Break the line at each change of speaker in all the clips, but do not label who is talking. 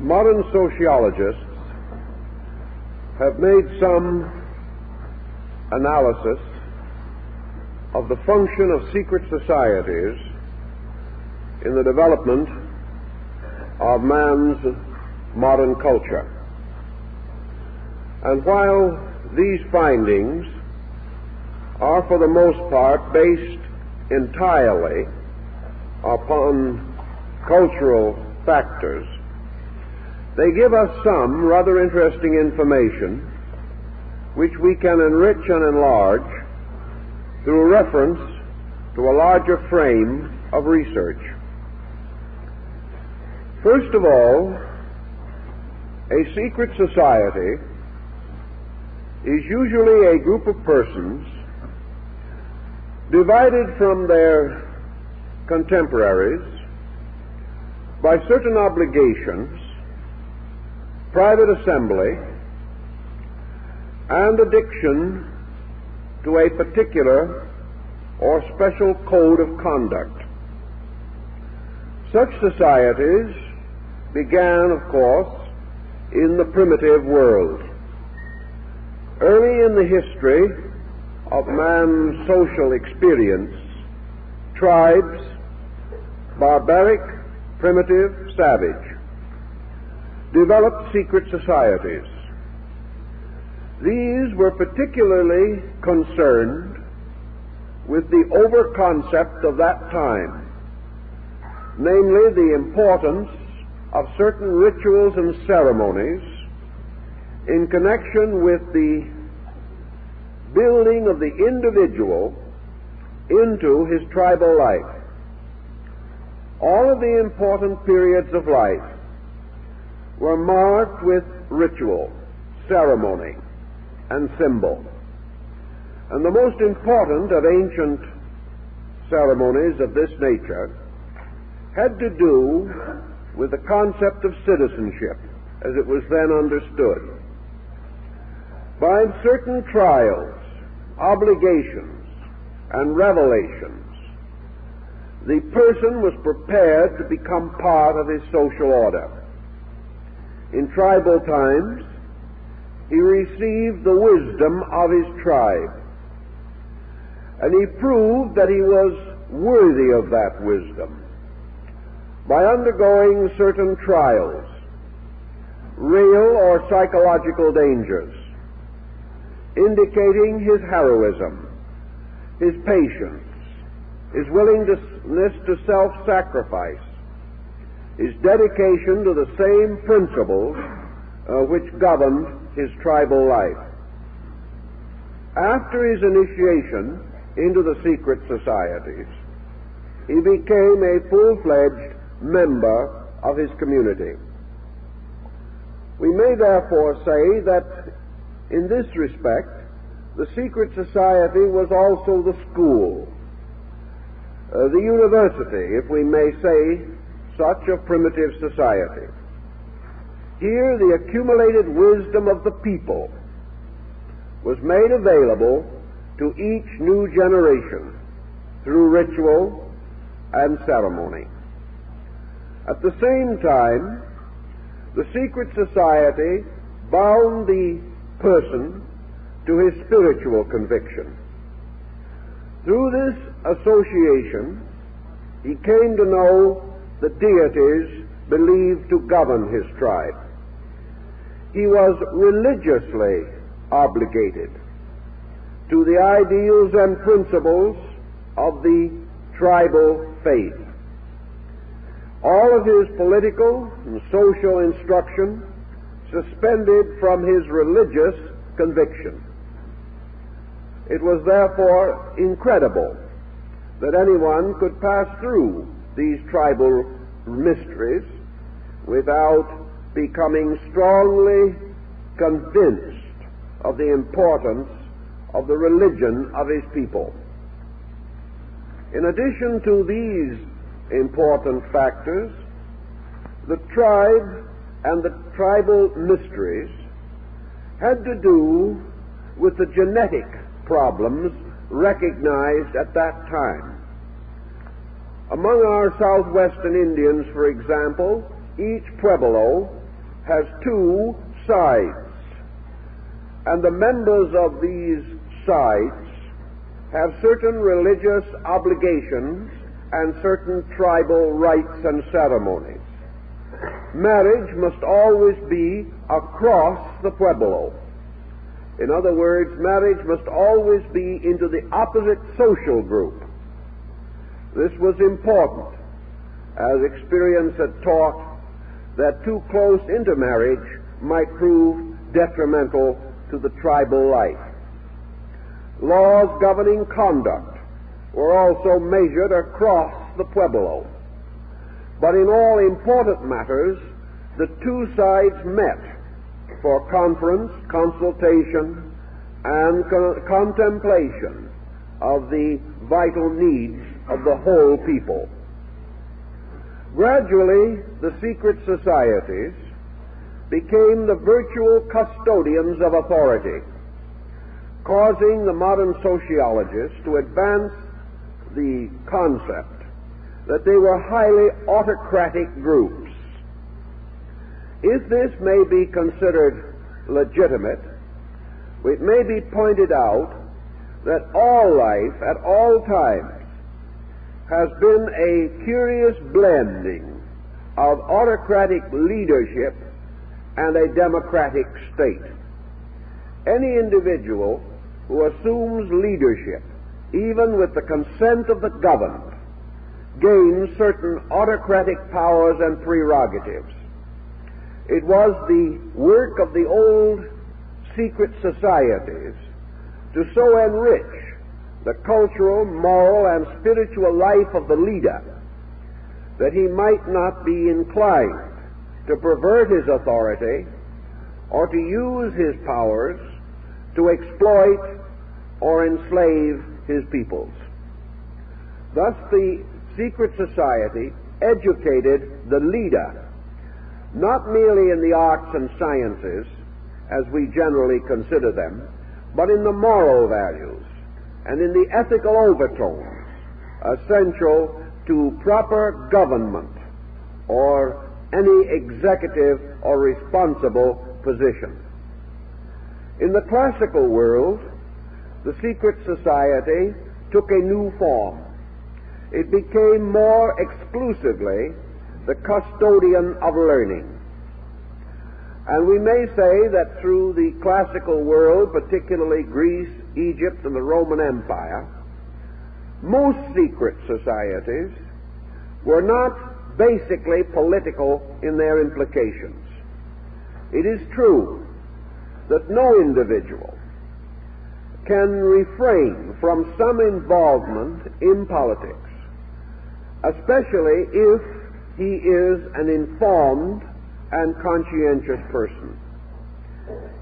Modern sociologists have made some analysis of the function of secret societies in the development of man's modern culture. And while these findings are for the most part based entirely upon cultural factors, they give us some rather interesting information which we can enrich and enlarge through reference to a larger frame of research. First of all, a secret society is usually a group of persons divided from their contemporaries by certain obligations, private assembly, and addiction to a particular or special code of conduct. Such societies began, of course, in the primitive world. Early in the history of man's social experience, tribes, barbaric, primitive, savage, developed secret societies. These were particularly concerned with the over-concept of that time, namely the importance of certain rituals and ceremonies in connection with the building of the individual into his tribal life. All of the important periods of life were marked with ritual, ceremony, and symbol. And the most important of ancient ceremonies of this nature had to do with the concept of citizenship as it was then understood. By certain trials, obligations, and revelations, the person was prepared to become part of his social order. In tribal times, he received the wisdom of his tribe, and he proved that he was worthy of that wisdom by undergoing certain trials, real or psychological dangers, indicating his heroism, his patience, his willingness to self-sacrifice, his dedication to the same principles which governed his tribal life. After his initiation into the secret societies, he became a full-fledged member of his community. We may therefore say that in this respect, the secret society was also the school, the university, if we may say such, of primitive society. Here the accumulated wisdom of the people was made available to each new generation through ritual and ceremony. At the same time, the secret society bound the person to his spiritual conviction. Through this association, he came to know the deities believed to govern his tribe. He was religiously obligated to the ideals and principles of the tribal faith. All of his political and social instruction suspended from his religious conviction. It was therefore incredible that anyone could pass through these tribal mysteries without becoming strongly convinced of the importance of the religion of his people. In addition to these important factors, the tribe and the tribal mysteries had to do with the genetic problems recognized at that time. Among our southwestern Indians, for example, each pueblo has two sides, and the members of these sides have certain religious obligations and certain tribal rites and ceremonies. Marriage must always be across the pueblo. In other words, marriage must always be into the opposite social group. This was important, as experience had taught that too close intermarriage might prove detrimental to the tribal life. Laws governing conduct were also measured across the pueblo. But in all important matters, the two sides met for conference, consultation, and contemplation of the vital needs of the whole people. Gradually, the secret societies became the virtual custodians of authority, causing the modern sociologists to advance the concept that they were highly autocratic groups. If this may be considered legitimate, it may be pointed out that all life at all times has been a curious blending of autocratic leadership and a democratic state. Any individual who assumes leadership, even with the consent of the governed, gains certain autocratic powers and prerogatives. It was the work of the old secret societies to so enrich the cultural, moral, and spiritual life of the leader that he might not be inclined to pervert his authority or to use his powers to exploit or enslave his peoples. Thus the secret society educated the leader, not merely in the arts and sciences, as we generally consider them, but in the moral values and in the ethical overtones essential to proper government or any executive or responsible position. In the classical world, the secret society took a new form. It became more exclusively the custodian of learning. And we may say that through the classical world, particularly Greece, Egypt, and the Roman Empire, most secret societies were not basically political in their implications. It is true that no individual can refrain from some involvement in politics, especially if he is an informed and conscientious person.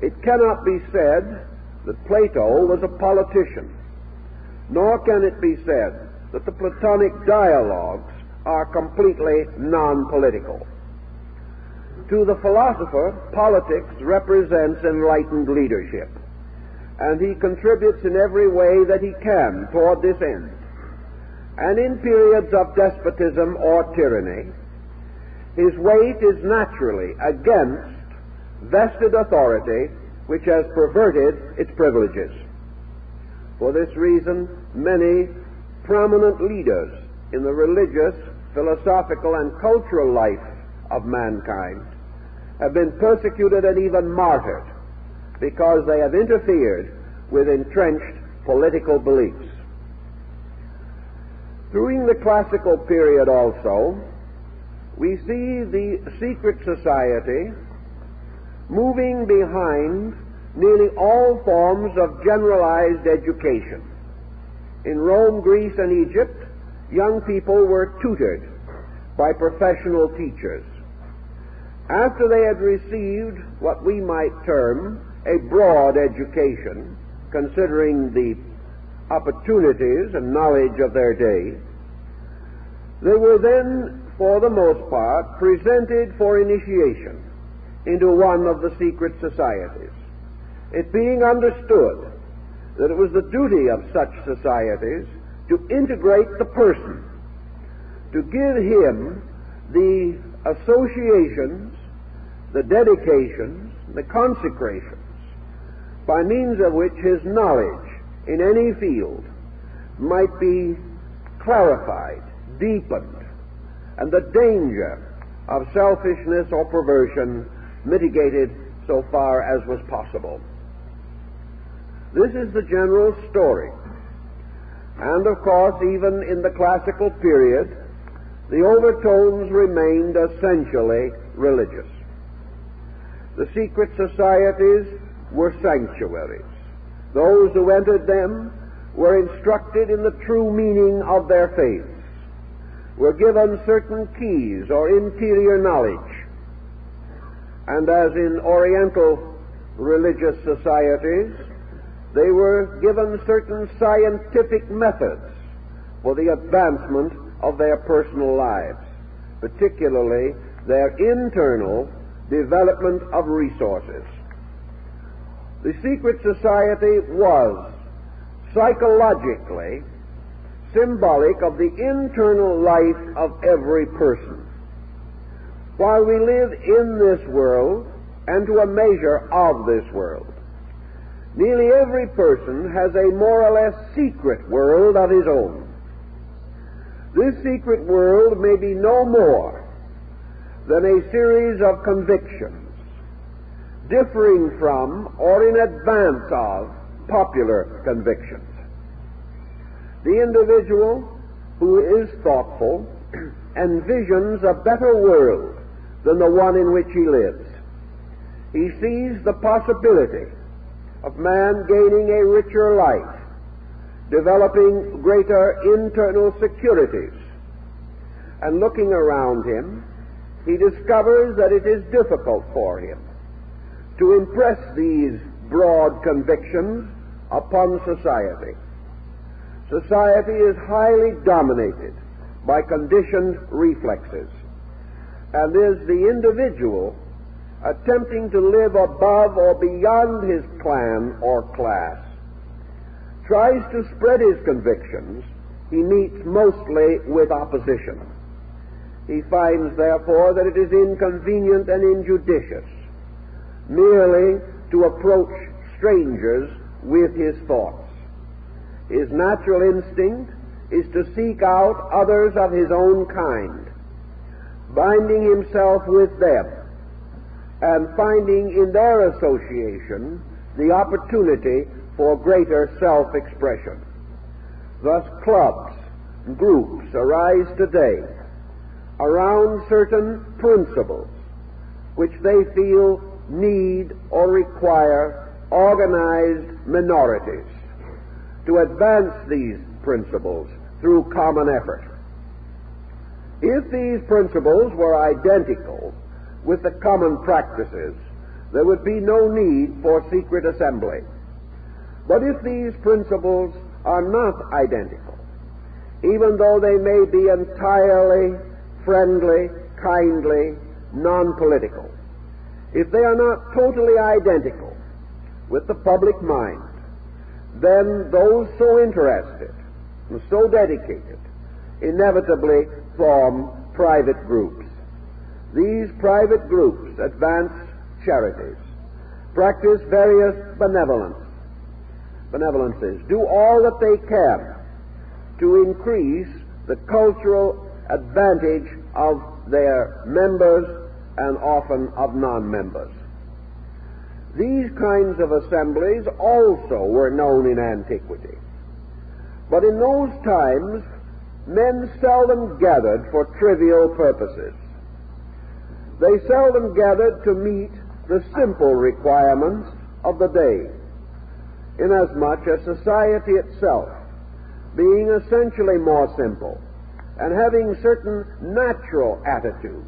It cannot be said that Plato was a politician, nor can it be said that the Platonic dialogues are completely non-political. To the philosopher, politics represents enlightened leadership, and he contributes in every way that he can toward this end. And in periods of despotism or tyranny, his weight is naturally against vested authority which has perverted its privileges. For this reason, many prominent leaders in the religious, philosophical, and cultural life of mankind have been persecuted and even martyred because they have interfered with entrenched political beliefs. During the classical period also, we see the secret society moving behind nearly all forms of generalized education. In Rome, Greece, and Egypt, young people were tutored by professional teachers. After they had received what we might term a broad education, considering the opportunities and knowledge of their day, they were then, for the most part, presented for initiation into one of the secret societies, it being understood that it was the duty of such societies to integrate the person, to give him the associations, the dedications, the consecrations, by means of which his knowledge in any field might be clarified, deepened, and the danger of selfishness or perversion mitigated so far as was possible. This is the general story. And of course, even in the classical period, the overtones remained essentially religious. The secret societies were sanctuaries. Those who entered them were instructed in the true meaning of their faiths, were given certain keys or interior knowledge, and as in Oriental religious societies, they were given certain scientific methods for the advancement of their personal lives, particularly their internal development of resources. The secret society was psychologically symbolic of the internal life of every person. While we live in this world and to a measure of this world, nearly every person has a more or less secret world of his own. This secret world may be no more than a series of convictions differing from or in advance of popular convictions. The individual who is thoughtful envisions a better world than the one in which he lives. He sees the possibility of man gaining a richer life, developing greater internal securities, and looking around him, he discovers that it is difficult for him to impress these broad convictions upon society. Society is highly dominated by conditioned reflexes, and is the individual attempting to live above or beyond his clan or class tries to spread his convictions, he meets mostly with opposition. He finds, therefore, that it is inconvenient and injudicious merely to approach strangers with his thoughts. His natural instinct is to seek out others of his own kind, binding himself with them, and finding in their association the opportunity for greater self-expression. Thus clubs, groups arise today around certain principles which they feel need or require organized minorities to advance these principles through common effort. If these principles were identical with the common practices, there would be no need for secret assembly. But if these principles are not identical, even though they may be entirely friendly, kindly, non-political, if they are not totally identical with the public mind, then those so interested and so dedicated inevitably form private groups. These private groups advance charities, practice various benevolences, do all that they can to increase the cultural advantage of their members and often of non-members. These kinds of assemblies also were known in antiquity. But in those times, men seldom gathered for trivial purposes. They seldom gathered to meet the simple requirements of the day, inasmuch as society itself, being essentially more simple and having certain natural attitudes,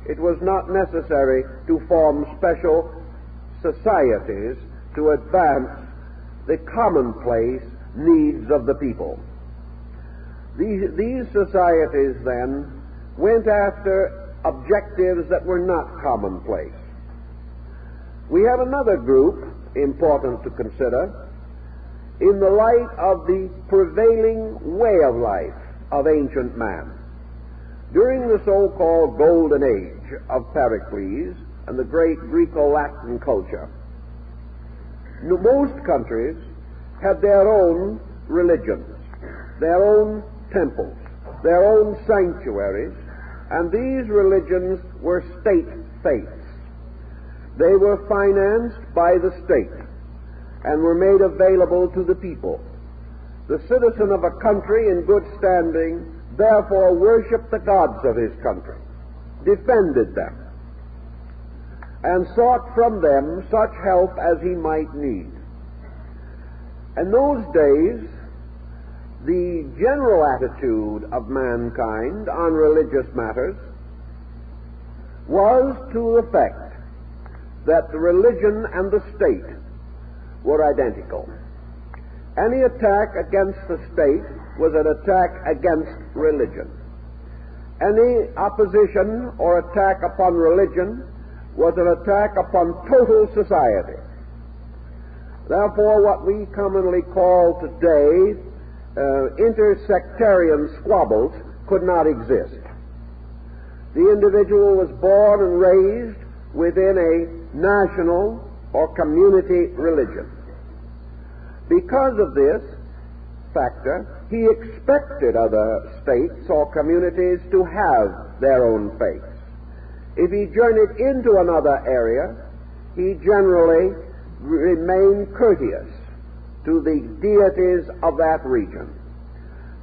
it was not necessary to form special societies to advance the commonplace needs of the people. These societies then went after objectives that were not commonplace. We have another group important to consider in the light of the prevailing way of life of ancient man. During the so-called Golden Age of Pericles, and the great Greco-Latin culture. Most countries had their own religions, their own temples, their own sanctuaries, and these religions were state faiths. They were financed by the state and were made available to the people. The citizen of a country in good standing therefore worshipped the gods of his country, defended them, and sought from them such help as he might need. In those days, the general attitude of mankind on religious matters was to the effect that the religion and the state were identical. Any attack against the state was an attack against religion. Any opposition or attack upon religion was an attack upon total society. Therefore, what we commonly call today intersectarian squabbles could not exist. The individual was born and raised within a national or community religion. Because of this factor, he expected other states or communities to have their own faiths. If he journeyed into another area, he generally remained courteous to the deities of that region,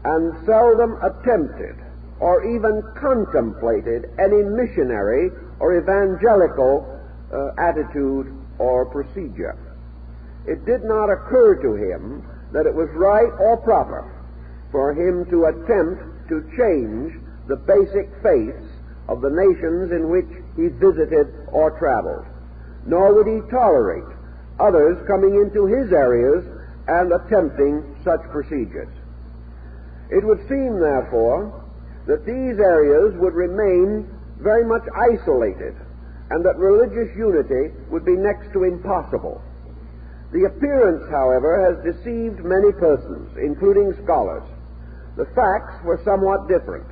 and seldom attempted or even contemplated any missionary or evangelical attitude or procedure. It did not occur to him that it was right or proper for him to attempt to change the basic faiths of the nations in which he visited or traveled, nor would he tolerate others coming into his areas and attempting such procedures. It would seem, therefore, that these areas would remain very much isolated and that religious unity would be next to impossible. The appearance, however, has deceived many persons, including scholars. The facts were somewhat different.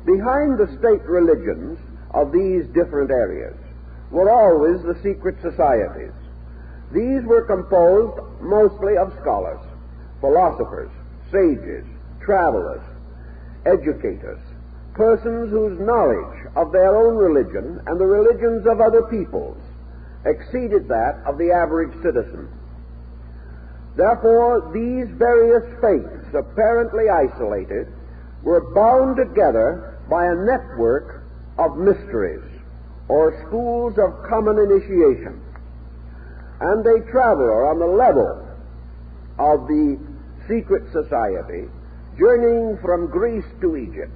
Behind the state religions of these different areas were always the secret societies. These were composed mostly of scholars, philosophers, sages, travelers, educators, persons whose knowledge of their own religion and the religions of other peoples exceeded that of the average citizen. Therefore, these various faiths, apparently isolated, were bound together by a network of mysteries or schools of common initiation. And a traveler on the level of the secret society, journeying from Greece to Egypt,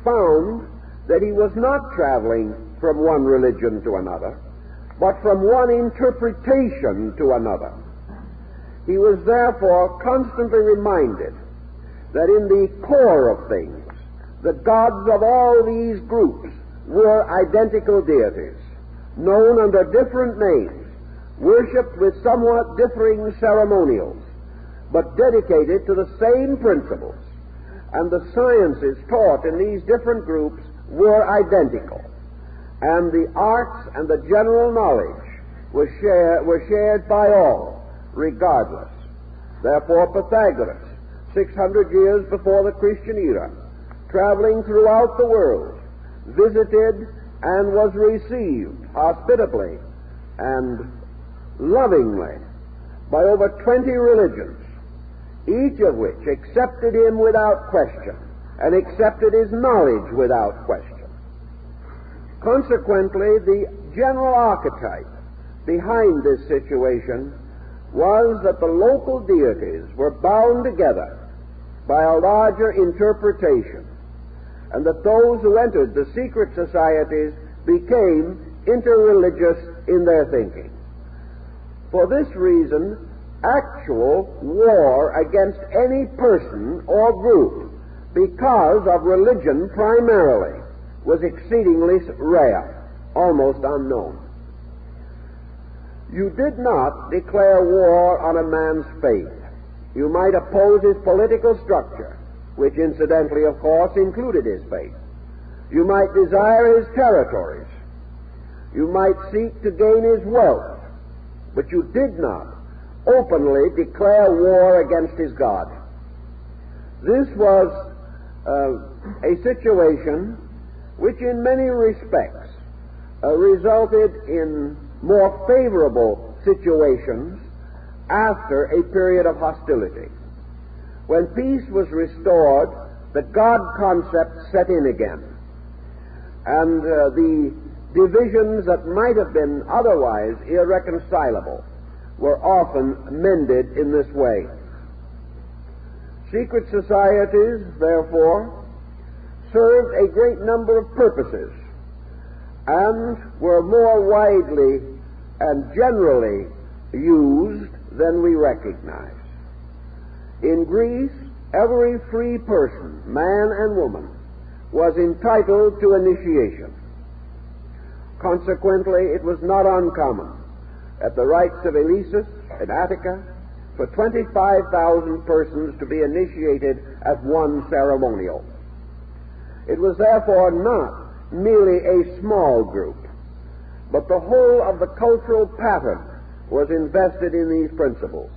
found that he was not traveling from one religion to another, but from one interpretation to another. He was therefore constantly reminded that in the core of things, the gods of all these groups were identical deities, known under different names, worshipped with somewhat differing ceremonials, but dedicated to the same principles, and the sciences taught in these different groups were identical, and the arts and the general knowledge were shared by all, regardless. Therefore, Pythagoras, 600 years before the Christian era, traveling throughout the world, visited and was received hospitably and lovingly by over 20 religions, each of which accepted him without question and accepted his knowledge without question. Consequently, the general archetype behind this situation was that the local deities were bound together by a larger interpretation, and that those who entered the secret societies became interreligious in their thinking. For this reason, actual war against any person or group, because of religion primarily, was exceedingly rare, almost unknown. You did not declare war on a man's faith. You might oppose his political structure, which incidentally, of course, included his faith. You might desire his territories. You might seek to gain his wealth, but you did not openly declare war against his God. This was a situation which in many respects resulted in more favorable situations after a period of hostility. When peace was restored, the God concept set in again, and the divisions that might have been otherwise irreconcilable were often mended in this way. Secret societies, therefore, served a great number of purposes and were more widely and generally used than we recognize. In Greece, every free person, man and woman, was entitled to initiation. Consequently, it was not uncommon at the rites of Eleusis in Attica for 25,000 persons to be initiated at one ceremonial. It was therefore not merely a small group, but the whole of the cultural pattern was invested in these principles.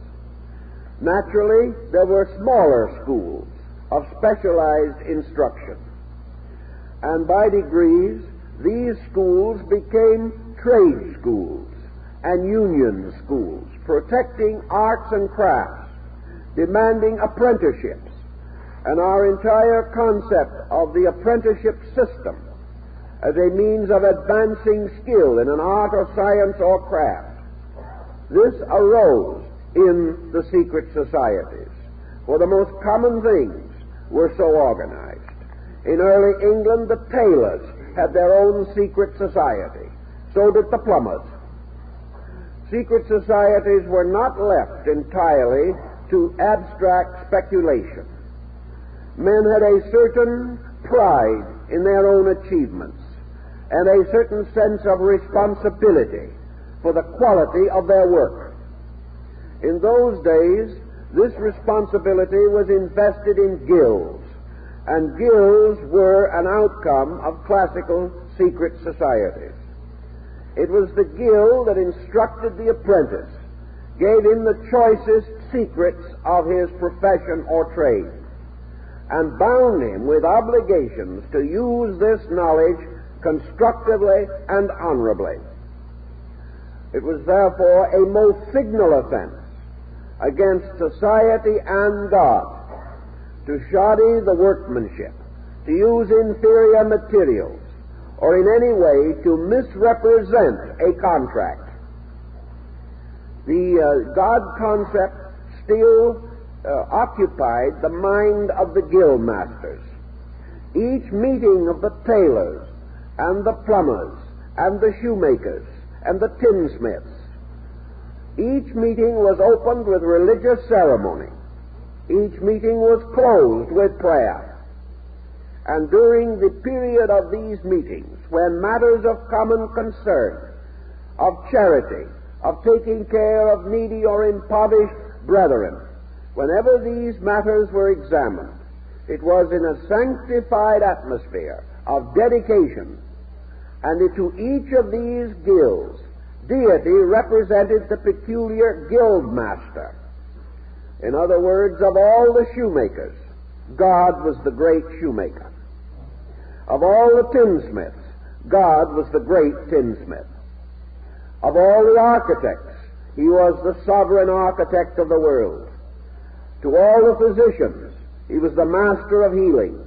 Naturally, there were smaller schools of specialized instruction, and by degrees these schools became trade schools and union schools, protecting arts and crafts, demanding apprenticeships, and our entire concept of the apprenticeship system as a means of advancing skill in an art or science or craft. This arose in the secret societies, for the most common things were so organized. In early England, the tailors had their own secret society. So did the plumbers. Secret societies were not left entirely to abstract speculation. Men had a certain pride in their own achievements and a certain sense of responsibility for the quality of their work. In those days, this responsibility was invested in guilds, and guilds were an outcome of classical secret societies. It was the guild that instructed the apprentice, gave him the choicest secrets of his profession or trade, and bound him with obligations to use this knowledge constructively and honorably. It was therefore a most signal offense against society and God to shoddy the workmanship, to use inferior materials, or in any way to misrepresent a contract. The God concept still occupied the mind of the guild masters. Each meeting of the tailors and the plumbers and the shoemakers and the tinsmiths, each meeting was opened with religious ceremony. Each meeting was closed with prayer. And during the period of these meetings, when matters of common concern, of charity, of taking care of needy or impoverished brethren, whenever these matters were examined, it was in a sanctified atmosphere of dedication, and to each of these guilds, deity represented the peculiar guild master. In other words, of all the shoemakers, God was the great shoemaker. Of all the tinsmiths, God was the great tinsmith. Of all the architects, he was the sovereign architect of the world. To all the physicians, he was the master of healing.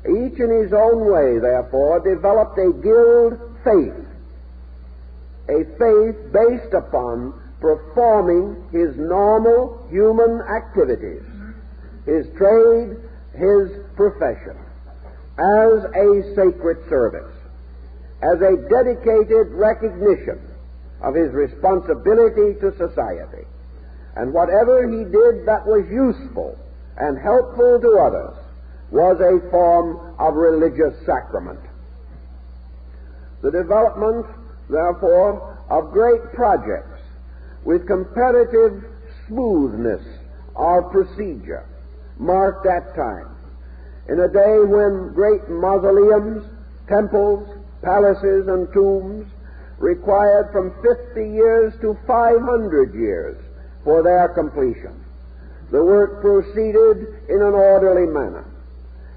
Each in his own way, therefore, developed a guild faith, a faith based upon performing his normal human activities, his trade, his profession, as a sacred service, as a dedicated recognition of his responsibility to society. And whatever he did that was useful and helpful to others was a form of religious sacrament. The development, therefore, of great projects with comparative smoothness of procedure marked that time. In a day when great mausoleums, temples, palaces, and tombs required from 50 years to 500 years for their completion. The work proceeded in an orderly manner.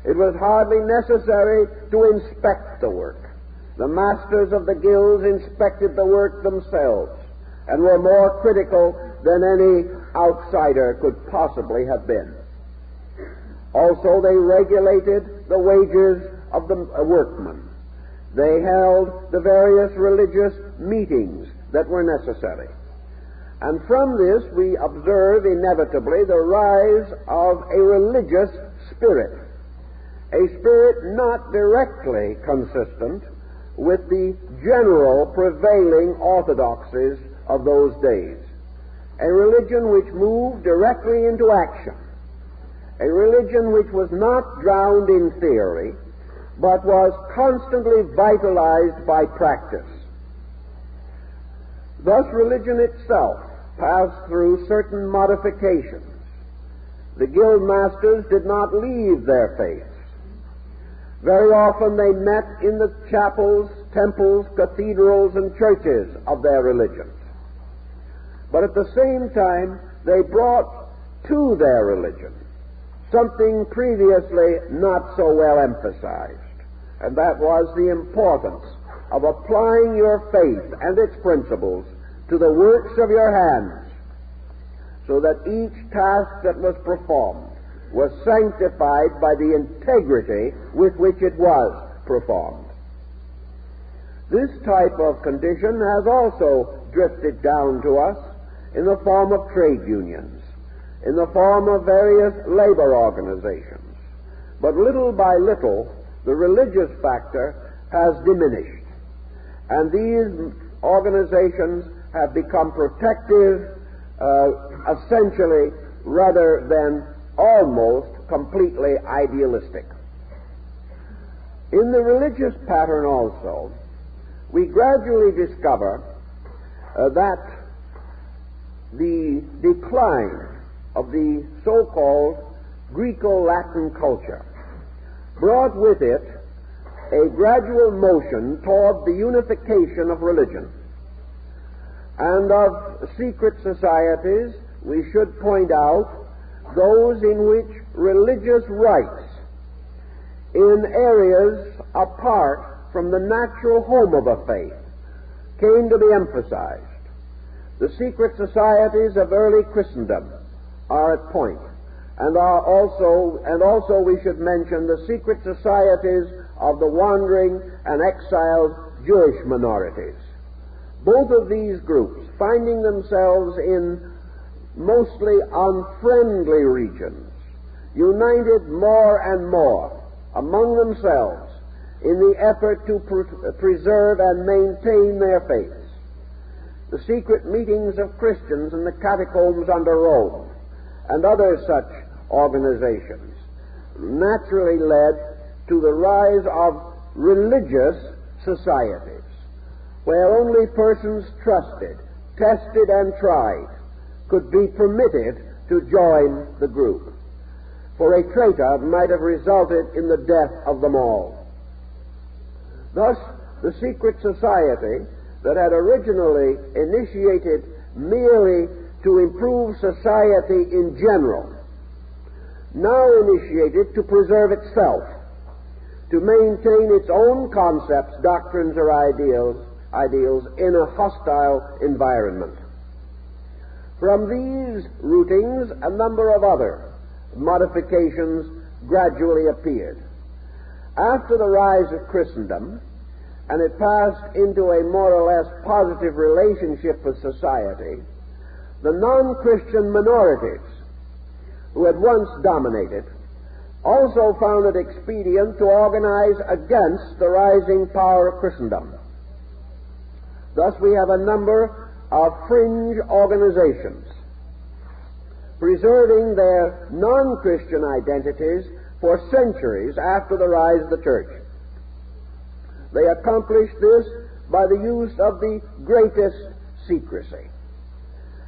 It was hardly necessary to inspect the work. The masters of the guilds inspected the work themselves and were more critical than any outsider could possibly have been. Also, they regulated the wages of the workmen. They held the various religious meetings that were necessary. And from this we observe inevitably the rise of a religious spirit, a spirit not directly consistent with the general prevailing orthodoxies of those days, a religion which moved directly into action, a religion which was not drowned in theory, but was constantly vitalized by practice. Thus, religion itself passed through certain modifications. The guild masters did not leave their faiths. Very often they met in the chapels, temples, cathedrals, and churches of their religions. But at the same time, they brought to their religion something previously not so well emphasized, and that was the importance of applying your faith and its principles to the works of your hands, so that each task that was performed was sanctified by the integrity with which it was performed. This type of condition has also drifted down to us in the form of trade unions, in the form of various labor organizations. But little by little, the religious factor has diminished, and these organizations have become protective, essentially, rather than almost completely idealistic. In the religious pattern also, we gradually discover that the decline of the so-called Greco-Latin culture brought with it a gradual motion toward the unification of religion. And of secret societies, we should point out those in which religious rites in areas apart from the natural home of a faith came to be emphasized. The secret societies of early Christendom are at point, and also we should mention the secret societies of the wandering and exiled Jewish minorities. Both of these groups, finding themselves in mostly unfriendly regions, united more and more among themselves in the effort to preserve and maintain their faiths. The secret meetings of Christians in the catacombs under Rome and other such organizations naturally led to the rise of religious societies, where only persons trusted, tested, and tried could be permitted to join the group, for a traitor might have resulted in the death of them all. Thus, the secret society that had originally initiated merely to improve society in general, now initiated to preserve itself, to maintain its own concepts, doctrines, or ideals in a hostile environment. From these rootings, a number of other modifications gradually appeared. After the rise of Christendom, and it passed into a more or less positive relationship with society, the non-Christian minorities, who had once dominated, also found it expedient to organize against the rising power of Christendom. Thus we have a number of fringe organizations preserving their non-Christian identities for centuries after the rise of the church. They accomplished this by the use of the greatest secrecy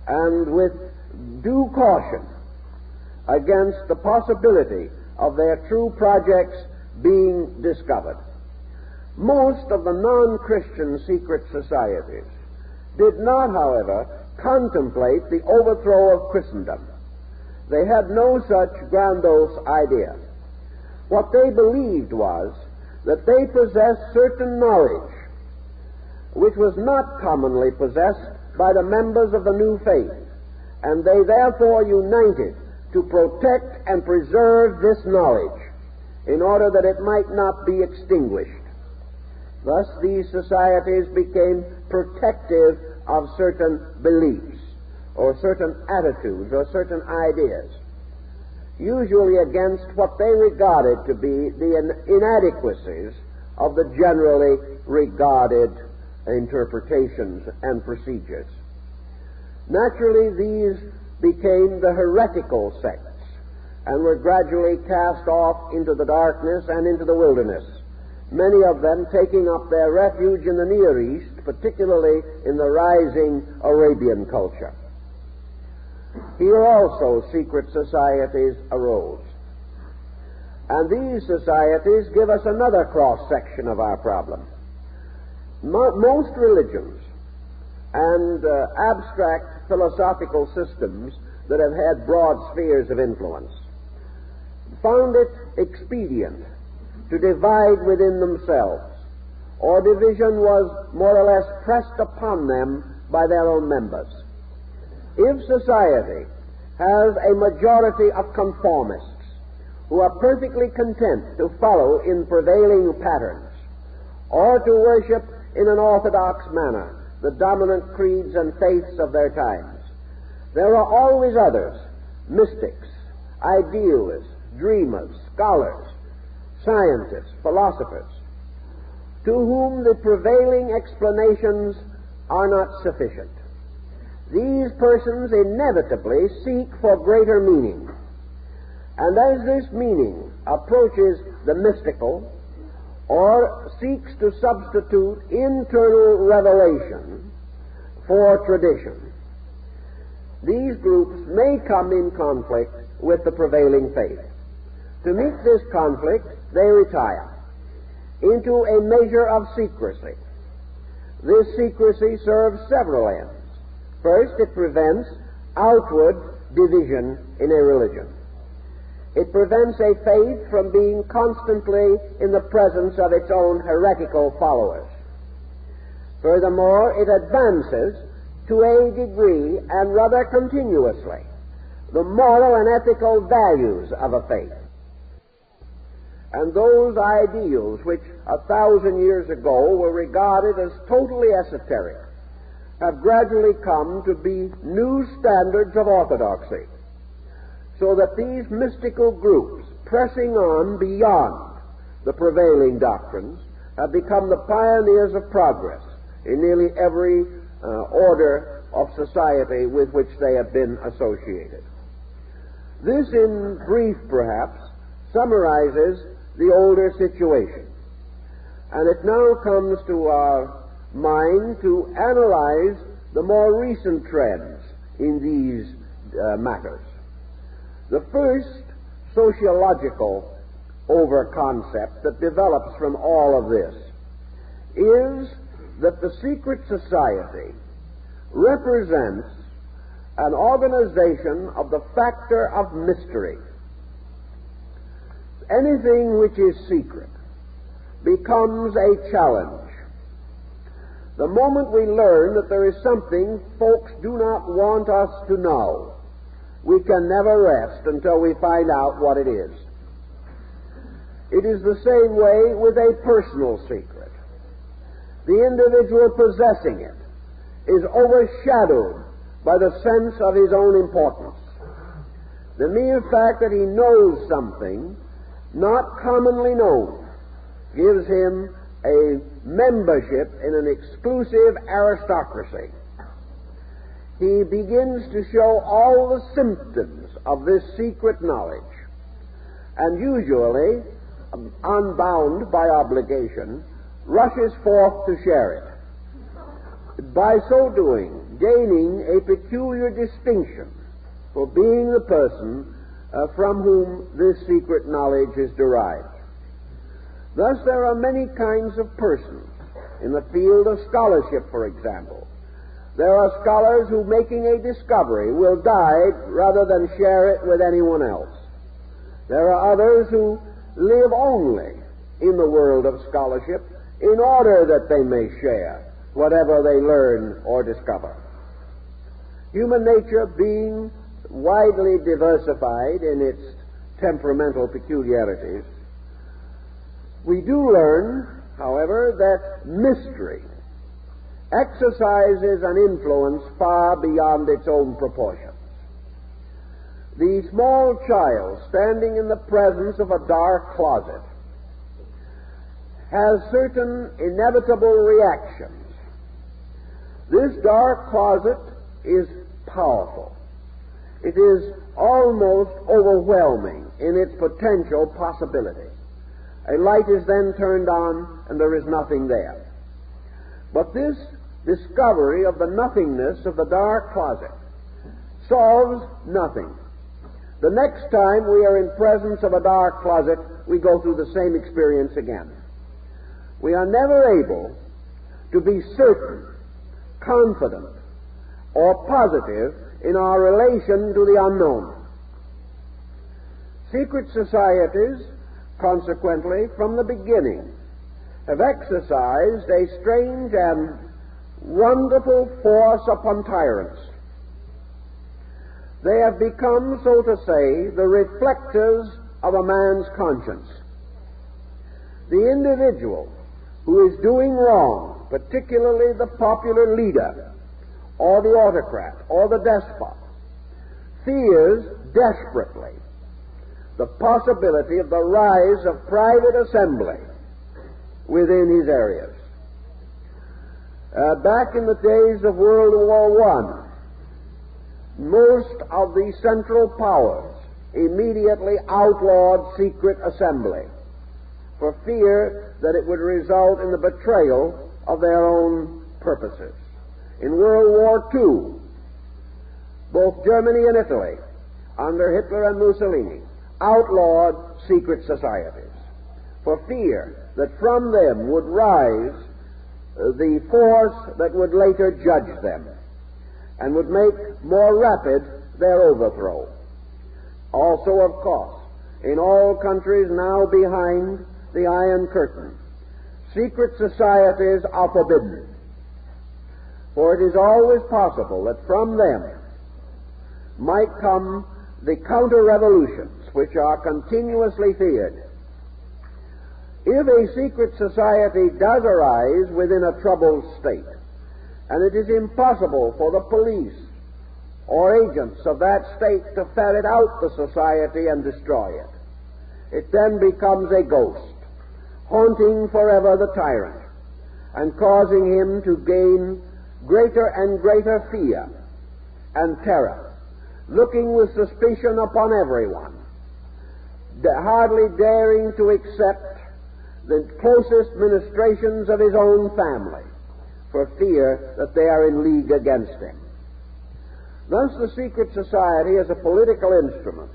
and with due caution against the possibility of their true projects being discovered. Most of the non-Christian secret societies did not, however, contemplate the overthrow of Christendom. They had no such grandiose idea. What they believed was that they possessed certain knowledge which was not commonly possessed by the members of the new faith, and they therefore united to protect and preserve this knowledge in order that it might not be extinguished. Thus, these societies became protective of certain beliefs or certain attitudes or certain ideas, usually against what they regarded to be the inadequacies of the generally regarded interpretations and procedures. Naturally, these became the heretical sects and were gradually cast off into the darkness and into the wilderness, many of them taking up their refuge in the Near East, particularly in the rising Arabian culture. Here also secret societies arose. And these societies give us another cross-section of our problem. Most religions and abstract philosophical systems that have had broad spheres of influence found it expedient to divide within themselves, or division was more or less pressed upon them by their own members. If society has a majority of conformists who are perfectly content to follow in prevailing patterns or to worship in an orthodox manner the dominant creeds and faiths of their times, there are always others, mystics, idealists, dreamers, scholars, scientists, philosophers, to whom the prevailing explanations are not sufficient. These persons inevitably seek for greater meaning, and as this meaning approaches the mystical or seeks to substitute internal revelation for tradition, these groups may come in conflict with the prevailing faith. To meet this conflict, they retire into a measure of secrecy. This secrecy serves several ends. First, it prevents outward division in a religion. It prevents a faith from being constantly in the presence of its own heretical followers. Furthermore, it advances to a degree and rather continuously the moral and ethical values of a faith. And those ideals which 1,000 years ago were regarded as totally esoteric have gradually come to be new standards of orthodoxy, so that these mystical groups, pressing on beyond the prevailing doctrines, have become the pioneers of progress in nearly every order of society with which they have been associated. This, in brief, perhaps, summarizes the older situation. And it now comes to our mind to analyze the more recent trends in these matters. The first sociological over-concept that develops from all of this is that the secret society represents an organization of the factor of mystery. Anything which is secret becomes a challenge. The moment we learn that there is something folks do not want us to know, we can never rest until we find out what it is. It is the same way with a personal secret. The individual possessing it is overshadowed by the sense of his own importance. The mere fact that he knows something not commonly known gives him a membership in an exclusive aristocracy. He begins to show all the symptoms of this secret knowledge, and usually, unbound by obligation, rushes forth to share it, by so doing gaining a peculiar distinction for being the person from whom this secret knowledge is derived. Thus, there are many kinds of persons. In the field of scholarship, for example, there are scholars who, making a discovery, will die rather than share it with anyone else. There are others who live only in the world of scholarship in order that they may share whatever they learn or discover. Human nature being widely diversified in its temperamental peculiarities, we do learn, however, that mystery exercises an influence far beyond its own proportions. The small child standing in the presence of a dark closet has certain inevitable reactions. This dark closet is powerful. It is almost overwhelming in its potential possibility. A light is then turned on and there is nothing there. But this discovery of the nothingness of the dark closet solves nothing. The next time we are in presence of a dark closet, we go through the same experience again. We are never able to be certain, confident, or positive in our relation to the unknown. Secret societies, consequently, from the beginning, have exercised a strange and wonderful force upon tyrants. They have become, so to say, the reflectors of a man's conscience. The individual who is doing wrong, particularly the popular leader, or the autocrat, or the despot, fears desperately the possibility of the rise of private assembly within his areas. Back in the days of World War I, most of the central powers immediately outlawed secret assembly for fear that it would result in the betrayal of their own purposes. In World War II, both Germany and Italy, under Hitler and Mussolini, outlawed secret societies for fear that from them would rise the force that would later judge them and would make more rapid their overthrow. Also, of course, in all countries now behind the Iron Curtain, secret societies are forbidden, for it is always possible that from them might come the counter-revolutions which are continuously feared. If a secret society does arise within a troubled state, and it is impossible for the police or agents of that state to ferret out the society and destroy it, it then becomes a ghost, haunting forever the tyrant, and causing him to gain greater and greater fear and terror, looking with suspicion upon everyone, hardly daring to accept the closest ministrations of his own family, for fear that they are in league against him. Thus the secret society, as a political instrument,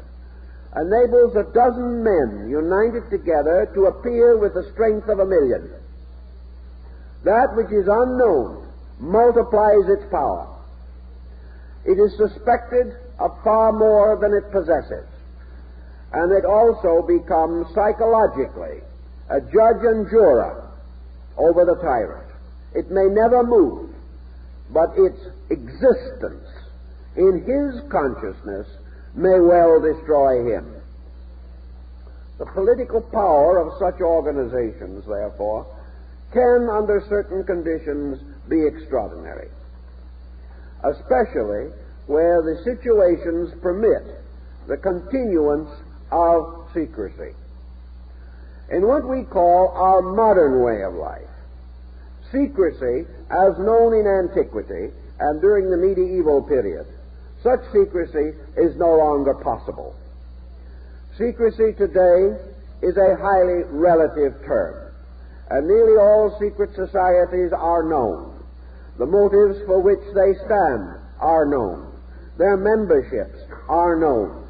enables a dozen men united together to appear with the strength of 1,000,000. That which is unknown multiplies its power. It is suspected of far more than it possesses, and it also becomes psychologically a judge and juror over the tyrant. It may never move, but its existence in his consciousness may well destroy him. The political power of such organizations, therefore, can, under certain conditions, be extraordinary, especially where the situations permit the continuance of secrecy. In what we call our modern way of life, secrecy, as known in antiquity and during the medieval period, such secrecy is no longer possible. Secrecy today is a highly relative term, and nearly all secret societies are known. The motives for which they stand are known. Their memberships are known.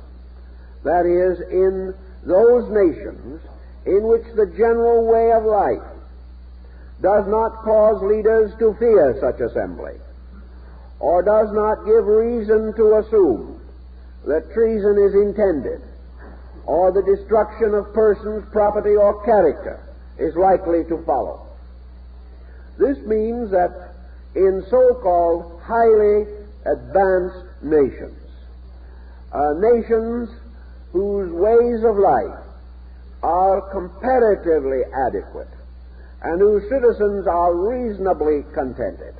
That is, in those nations in which the general way of life does not cause leaders to fear such assembly, or does not give reason to assume that treason is intended, or the destruction of persons, property, or character is likely to follow. This means that in so-called highly advanced nations, nations whose ways of life are comparatively adequate and whose citizens are reasonably contented,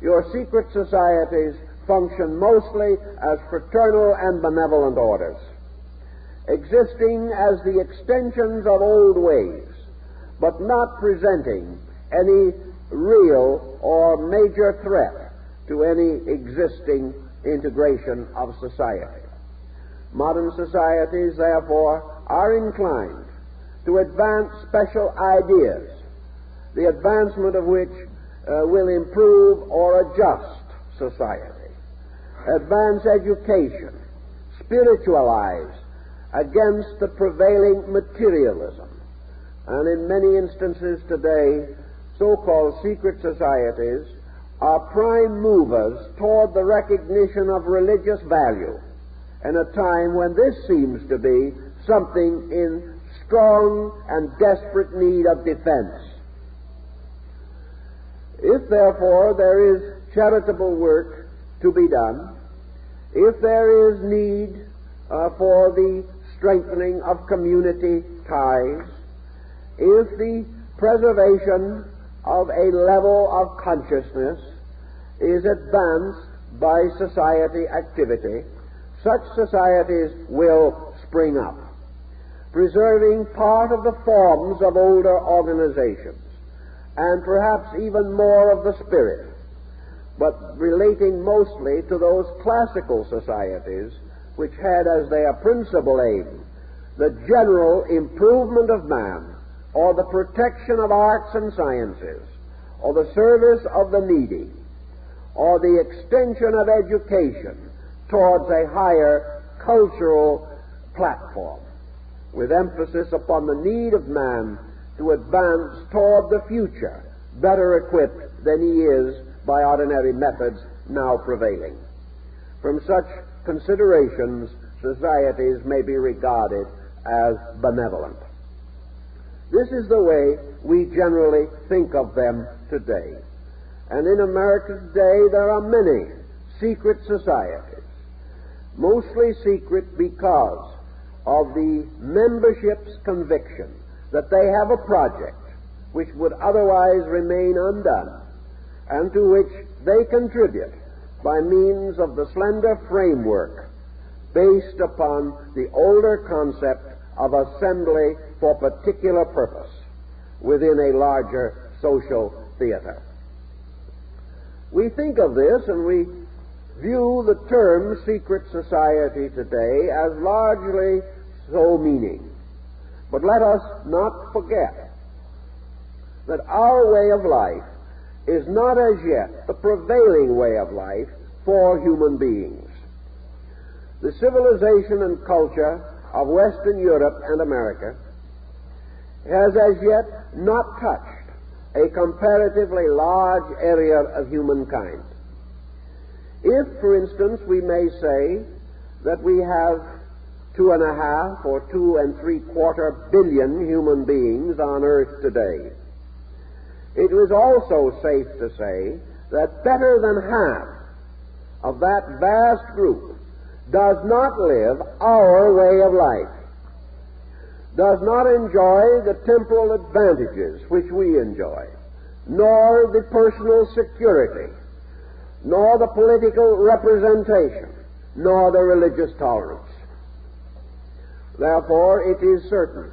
your secret societies function mostly as fraternal and benevolent orders, existing as the extensions of old ways, but not presenting any real or major threat to any existing integration of society. Modern societies, therefore, are inclined to advance special ideas, the advancement of which will improve or adjust society, advance education, spiritualize against the prevailing materialism. And in many instances today, so-called secret societies are prime movers toward the recognition of religious value in a time when this seems to be something in strong and desperate need of defense. If, therefore, there is charitable work to be done, if there is need for the strengthening of community ties, if the preservation of a level of consciousness is advanced by society activity, such societies will spring up, preserving part of the forms of older organizations, and perhaps even more of the spirit, but relating mostly to those classical societies which had as their principal aim the general improvement of man, or the protection of arts and sciences, or the service of the needy, or the extension of education towards a higher cultural platform, with emphasis upon the need of man to advance toward the future, better equipped than he is by ordinary methods now prevailing. From such considerations, societies may be regarded as benevolent. This is the way we generally think of them today. And in America today there are many secret societies, mostly secret because of the membership's conviction that they have a project which would otherwise remain undone, and to which they contribute by means of the slender framework based upon the older concept of assembly for particular purpose within a larger social theater. We think of this and we view the term secret society today as largely so meaning. But let us not forget that our way of life is not as yet the prevailing way of life for human beings. The civilization and culture of Western Europe and America has as yet not touched a comparatively large area of humankind. If, for instance, we may say that we have 2.5 or 2 3/4 billion human beings on earth today, it was also safe to say that better than half of that vast group does not live our way of life, does not enjoy the temporal advantages which we enjoy, nor the personal security, nor the political representation, nor the religious tolerance. Therefore, it is certain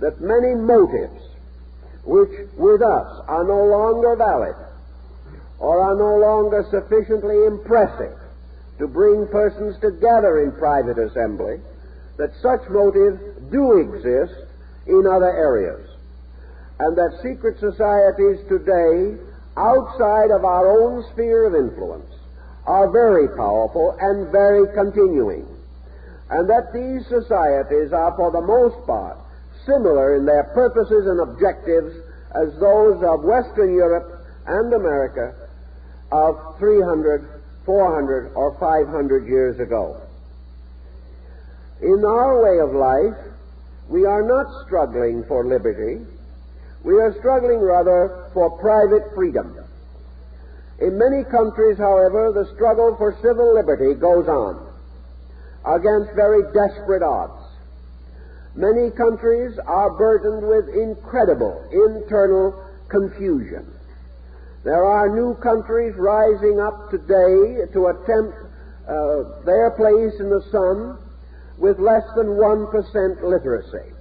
that many motives which with us are no longer valid or are no longer sufficiently impressive to bring persons together in private assembly, that such motives do exist in other areas, and that secret societies today, outside of our own sphere of influence, are very powerful and very continuing, and that these societies are for the most part similar in their purposes and objectives as those of Western Europe and America of 300, 400, or 500 years ago. In our way of life, we are not struggling for liberty. We are struggling rather for private freedom. In many countries, however, the struggle for civil liberty goes on against very desperate odds. Many countries are burdened with incredible internal confusion. There are new countries rising up today to attempt their place in the sun with less than 1% literacy.